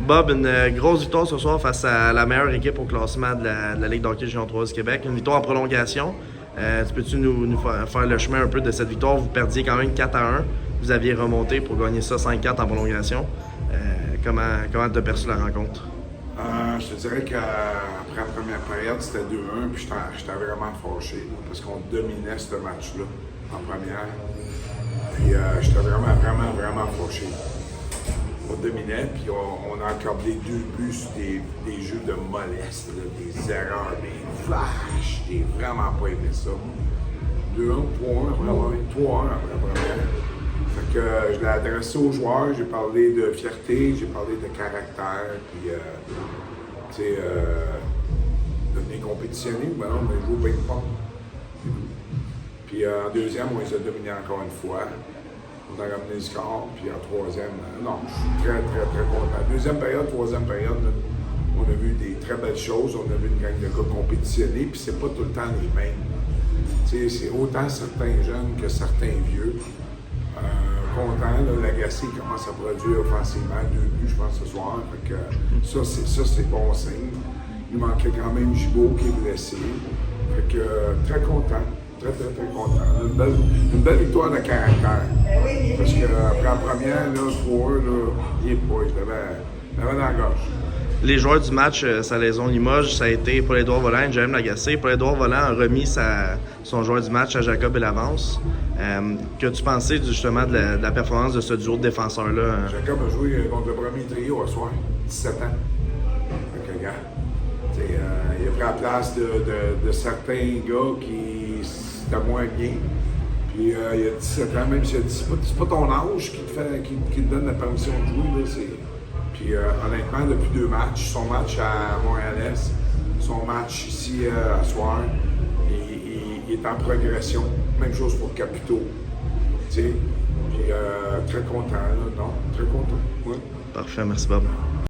Bob, une grosse victoire ce soir face à la meilleure équipe au classement de la Ligue d'hockey Junior 3 du Québec. Une victoire en prolongation. Peux-tu nous faire le chemin un peu de cette victoire? Vous perdiez quand même 4-1. Vous aviez remonté pour gagner ça 5-4 en prolongation. Comment tu as perçu la rencontre? Je te dirais qu'après la première période, c'était 2-1, puis j'étais vraiment fâché là, parce qu'on dominait ce match-là en première. Et j'étais vraiment fâché. On dominait, puis on a accordé 2 buts sur des jeux de mollesse, là, des erreurs, des flashs. J'ai vraiment pas aimé ça. 2-1, 3-1, vraiment 3-1 après la première. Fait que je l'ai adressé aux joueurs, j'ai parlé de fierté, j'ai parlé de caractère, puis de venir compétitionner. Ben non, on a joué au ping-pong. Puis en deuxième, on les a dominés encore une fois. On a ramené le score, puis en troisième, non, je suis très content. Deuxième période, troisième période, là, on a vu des très belles choses, on a vu une gang de gars compétitionner, puis c'est pas tout le temps les mêmes. Tu sais, c'est autant certains jeunes que certains vieux. Content, Lagacé commence à produire offensivement 2 buts, je pense, ce soir. Fait que ça, c'est bon signe. Il manquait quand même Gibault qui est blessé. Fait que très content. Très content. Une belle victoire de caractère. Parce qu'après la première, 3-1, il est pas, je l'avais dans la gorge. Les joueurs du match, Salaison Limoges, ça a été Paul-Édouard Vollant et Jeremy Lagacé. Paul-Édouard Vollant a remis son joueur du match à Jacob Elavance. Qu'as-tu pensé justement de la performance de ce duo de défenseurs-là? Jacob a joué contre le premier trio à soir, 17 ans. Fait que, regarde, il a pris la place de certains gars qui étaient moins bien. Puis il a 17 ans, même si c'est pas ton âge qui te donne la permission de jouer. Là, puis honnêtement, depuis 2 matchs, son match à Montréal-Est, son match ici à soir, il est en progression. Même chose pour Capito. Tu sais, puis très content, là, non? Très content. Ouais. Parfait, merci Bob.